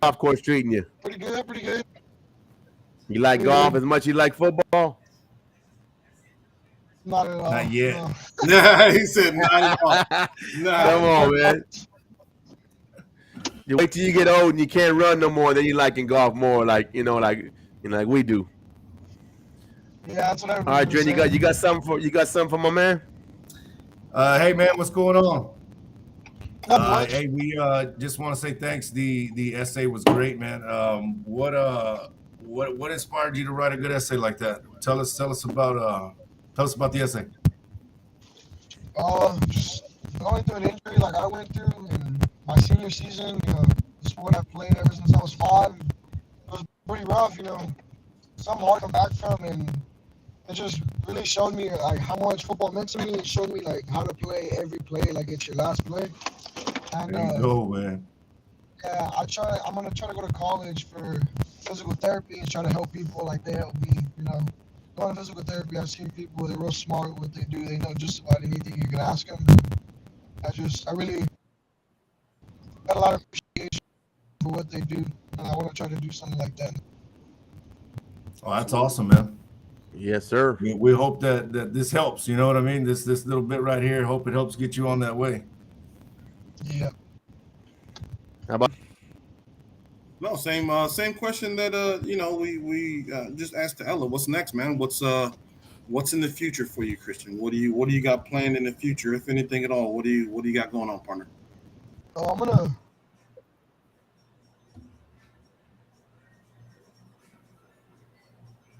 A: Golf course treating you.
E: Pretty good.
A: You like golf as much as you like football?
E: Not at all.
B: Not yet.
E: No.
C: Yeah, he said not at all. Nah.
A: Come on, man. You wait till you get old and you can't run no more. Then you liking golf more, like like we do.
E: Yeah, that's what
A: All right, Drin, you got something for my man.
B: Hey man, what's going on? Hey, we just want to say thanks. The essay was great, man. What inspired you to write a good essay like that? Tell us about the essay.
E: Just going through an injury like I went through in my senior season, the sport I've played ever since I was 5. It was pretty rough, something hard to come back from, and it just really showed me like how much football meant to me. It showed me like how to play every play like it's your last play. And
B: there you go, man.
E: Yeah, I'm gonna try to go to college for physical therapy and try to help people like they help me. Going to physical therapy, I've seen people, they're real smart at what they do. They know just about anything you can ask them. I really got a lot of appreciation for what they do, and I want to try to do something like that.
B: Oh, that's awesome, man.
A: Yes, sir.
B: We hope that this helps. You know what I mean? This little bit right here. Hope it helps get you on that way.
E: Yeah.
A: How about?
C: No, same question that we just asked to Ella. What's next, man? What's in the future for you, Christian? What do you got planned in the future, if anything at all? What do you got going on, partner?
E: I'm gonna.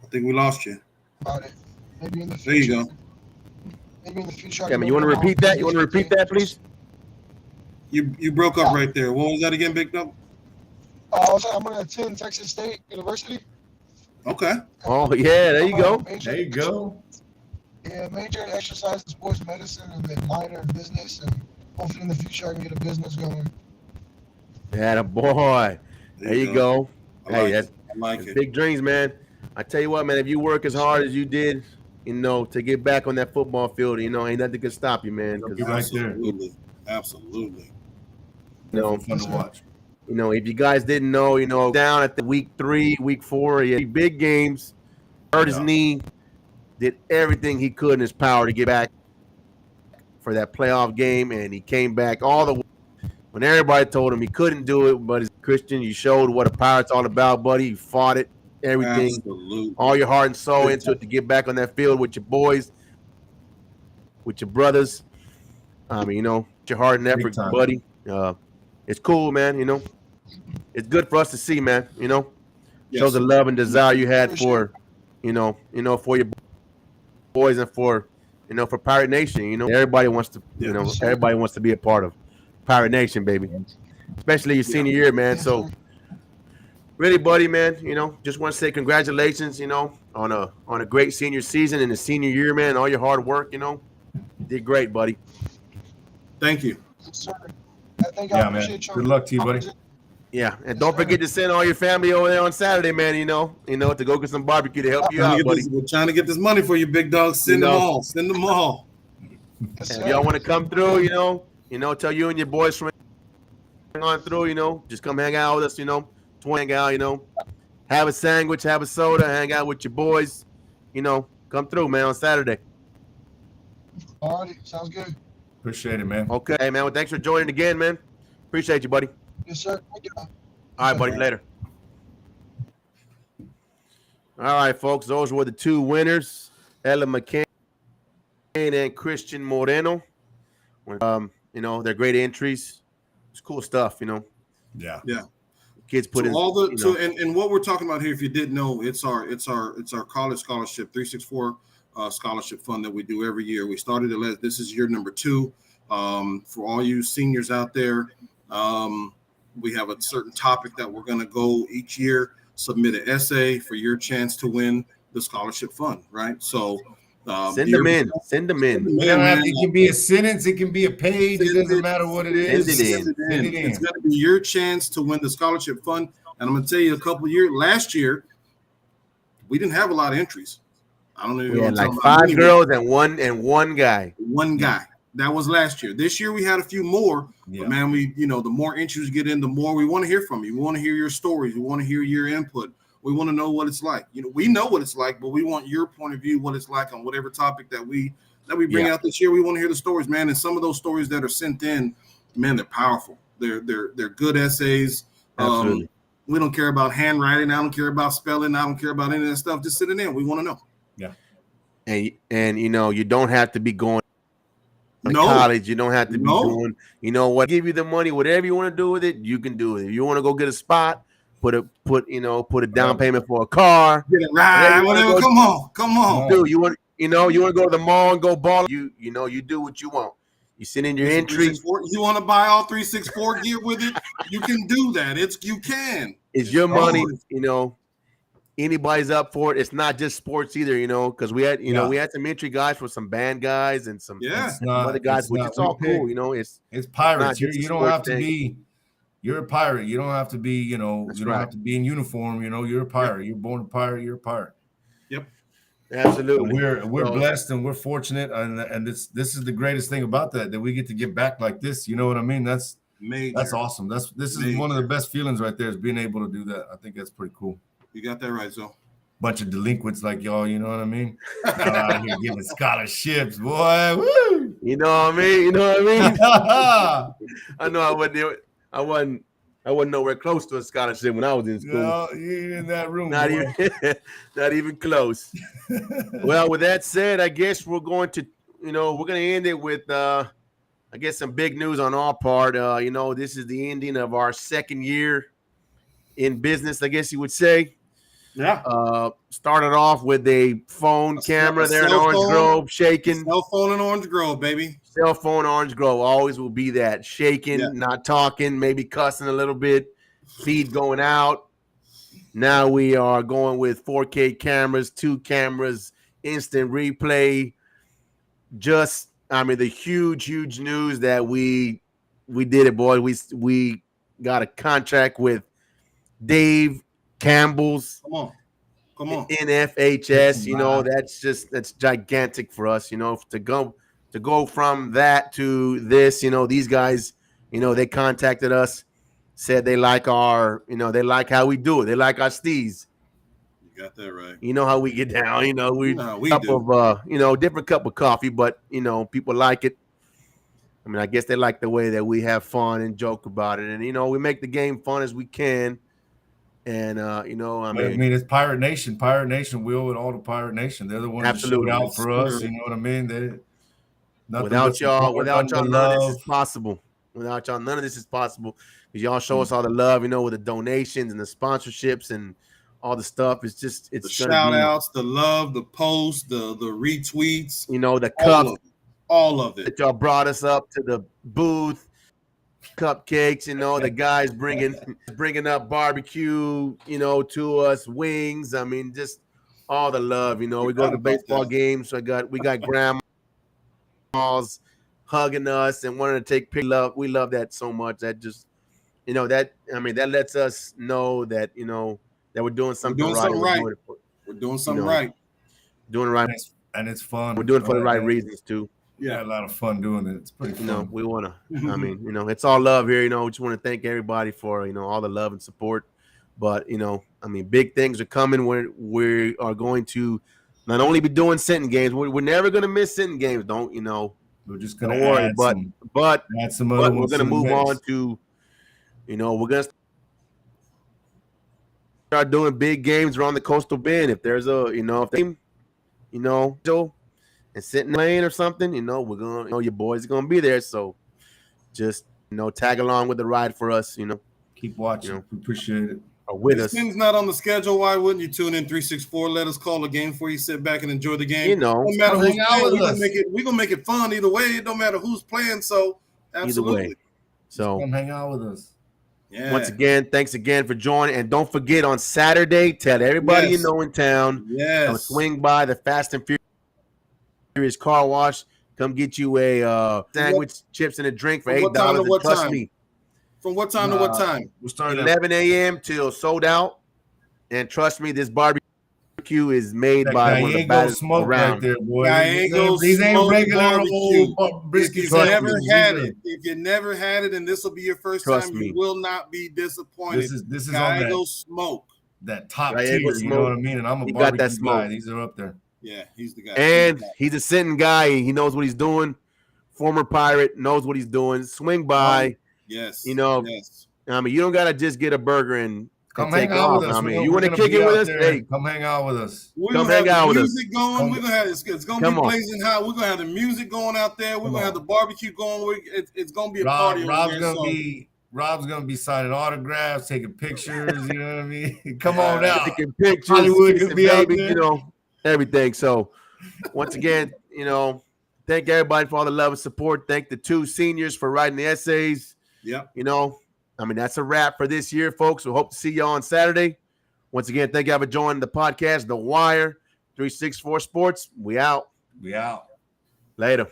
C: I think we lost you.
E: About it. Maybe in the future.
C: There you go.
E: Maybe in the future.
A: Yeah, man, you want to repeat that? You want to repeat that, please?
C: You broke up right there. What was that again, Big Dog?
E: I'm going to attend Texas State University.
C: Okay.
A: Oh yeah, there you go.
B: There you go.
E: Yeah, major in exercise and sports medicine, and then minor in business, and hopefully in the future I can get a business going.
A: Yeah, boy. There you go. Hey, that's big dreams, man. I tell you what, man, if you work as hard as you did, to get back on that football field, ain't nothing can stop you, man.
C: Absolutely. Absolutely.
B: Fun to watch.
A: If you guys didn't know, down at the week 3, week 4, he had big games, hurt his knee, did everything he could in his power to get back for that playoff game, and he came back all the way when everybody told him he couldn't do it. But as Christian, you showed what a Pirate's all about, buddy. You fought it, everything, all your heart and soul into it to get back on that field with your boys, with your brothers. Your heart and effort, buddy. It's cool, man. It's good for us to see, man. Shows the love and desire you had for, for your boys and for Pirate Nation. Everybody wants to, everybody wants to be a part of Pirate Nation, baby. Especially your senior year, man. So, really, buddy, man. Just want to say congratulations. On a great senior season and the senior year, man. All your hard work. You did great, buddy.
C: Thank you.
B: Yeah, man. Good luck to you, buddy.
A: Yeah, and don't forget to send all your family over there on Saturday, man. To go get some barbecue to help you out, buddy.
C: We're trying to get this money for you, Big Dog. Send them all. Send them all.
A: If y'all want to come through, tell you and your boys swing on through. Just come hang out with us. Hang out. Have a sandwich, have a soda, hang out with your boys. Come through, man, on Saturday.
E: Alrighty, sounds good.
B: Appreciate it, man.
A: Okay, man. Well, thanks for joining again, man. Appreciate you, buddy.
E: Yes, sir. Thank you.
A: All right, buddy. Later. All right, folks. Those were the 2 winners, Ella McCain and Christian Moreno. They're great entries. It's cool stuff,
B: Yeah.
A: Kids put in
C: all the and what we're talking about here, if you didn't know, it's our college scholarship 364 scholarship fund that we do every year. We started it. This is year number 2. For all you seniors out there, we have a certain topic that we're going to go each year. Submit an essay for your chance to win the scholarship fund. Right. So
A: send them in.
B: It can be a sentence. It can be a page. It doesn't matter what it is.
C: Send it in. It's going to be your chance to win the scholarship fund. And I'm going to tell you, last year, we didn't have a lot of entries. I don't know.
A: We had like 5 girls and one guy.
C: One guy. That was last year. This year we had a few more. Yeah. But man, the more entries get in, the more we want to hear from you. We want to hear your stories. We want to hear your input. We want to know what it's like. You know, we know what it's like, but we want your point of view, what it's like on whatever topic that we bring out this year. We want to hear the stories, man. And some of those stories that are sent in, man, they're powerful. They're good essays.
A: Absolutely.
C: We don't care about handwriting. I don't care about spelling. I don't care about any of that stuff. Just send it in. We want to know.
B: Yeah.
A: And you know, you don't have to be going to college. You don't have to be doing, you know what, give you the money, whatever you want to do with it, you can do it. If you want to go get a spot, put a down payment for a car.
C: Get it right. Whatever. Come on.
A: Dude, you want to go to the mall and go ball. You do what you want. You send in your entry.
C: You want to buy all 364 gear with it? You can do that. You can.
A: It's your money. You know, anybody's up for it. It's not just sports either. You know, because we had some entry guys for some band guys and some other guys, which is all cool. You know, it's
B: pirates. You don't have to be. You're a pirate. You don't have to be. You know, you don't have to be in uniform. You know, you're a pirate. Yep. You're born a pirate. You're a pirate.
C: Yep.
A: Absolutely.
B: And we're blessed and we're fortunate, and this is the greatest thing about that we get to give back like this. You know what I mean? That's awesome. This is one of the best feelings right there, is being able to do that. I think that's pretty cool.
C: You got that right, so.
B: Bunch of delinquents like y'all, you know what I mean? Out here giving scholarships, boy. Woo!
A: You know what I mean? I know I wasn't nowhere close to a scholarship when I was in school.
B: No, you ain't in that room.
A: Not even close. Well, with that said, I guess we're going to end it with I guess some big news on our part. This is the ending of our second year in business, I guess you would say.
C: Yeah.
A: Started off with a phone camera there in Orange Grove, shaking.
C: Cell phone in Orange Grove, baby.
A: Cell phone Orange Grove always will be that. Shaking, not talking, maybe cussing a little bit, feed going out. Now we are going with 4K cameras, 2 cameras, instant replay. The huge news that we did it, boy. We got a contract with Dave Campbell's.
C: Come on.
A: NFHS, that's gigantic for us, to go from that to this, these guys, they contacted us, said they like they like how we do it. They like our steez.
C: You got that right.
A: You know how we get down, different cup of coffee, but people like it. I mean, I guess they like the way that we have fun and joke about it. And, we make the game fun as we can. And,
B: it's Pirate Nation. Pirate Nation, we owe it all to Pirate Nation. They're the ones that showed out for us. You know what I mean?
A: Without y'all, none of this is possible. Without y'all, none of this is possible. Because y'all show us all the love, with the donations and the sponsorships and all the stuff. It's the
C: shout outs, the love, the posts, the retweets.
A: The cups.
C: All of it.
A: That y'all brought us up to the booth. Cupcakes, the guys bringing up barbecue, to us, wings. I mean, just all the love, we go to baseball games. So we got grandmas hugging us and wanting to take pictures. We love that so much. That just, that lets us know that, that we're doing something right.
C: We're doing something right.
A: Doing it right.
B: And it's fun.
A: We're doing it for the right reasons too.
B: Yeah, a lot of fun doing it. It's pretty fun.
A: We want to, it's all love here. We just want to thank everybody for, all the love and support. But, big things are coming. We are going to not only be doing Sinton games, we're never going to miss Sinton games.
B: We're just going
A: to worry. But we're going to move on to, we're going to start doing big games around the Coastal Bend. If there's and Sinton lane or something, we're gonna, your boys are gonna be there. So just tag along with the ride for us.
B: Keep watching. We appreciate it.
A: Or with us.
C: Sinton's not on the schedule. Why wouldn't you tune in 364? Let us call a game for you. Sit back and enjoy the game.
A: No
C: matter who's playing, we're gonna make it fun either way. It don't matter who's playing. So absolutely.
A: Either way. So
B: come hang out with us.
C: Yeah.
A: Once again, thanks again for joining. And don't forget, on Saturday, tell everybody in town.
C: Yes.
A: Swing by the Fast and Furious car wash. Come get you a sandwich, chips, and a drink for $8. Trust me.
C: From what time to what time?
B: We're starting
A: 11 a.m. till sold out. And trust me, this barbecue is made by one of the baddest around.
B: Right there, boy.
C: These ain't regular
B: old brisket.
C: If you never had it, and this will be your first time, you will not be disappointed.
B: This is on that.
C: Smoke.
B: that top tier. You know what I mean? And I'm a barbecue guy. These are up there.
C: Yeah, he's the guy.
A: And he's a Sinton guy. He knows what he's doing. Former Pirate, knows what he's doing. Swing by.
C: Yes.
A: You know, I mean, you don't gotta just get a burger and
B: come hang out with us.
A: I mean, you want to kick it with us? Hey,
B: come hang out with us.
C: Come hang out with us. Going. We're gonna have it's gonna be blazing hot. We're gonna have the music going out there. We're gonna have the barbecue going. It's gonna be a party.
B: Rob's gonna be signing autographs, taking pictures. You know what I mean? Come on out.
A: Taking pictures.
B: Hollywood could be out there.
A: You know, everything. So, once again, you know, thank everybody for all the love and support. Thank the 2 seniors for writing the essays.
C: Yeah.
A: You know, I mean, that's a wrap for this year, folks. We hope to see you on Saturday. Once again, thank you for joining the podcast, The Wire, 364 Sports. We out.
B: We out.
A: Later.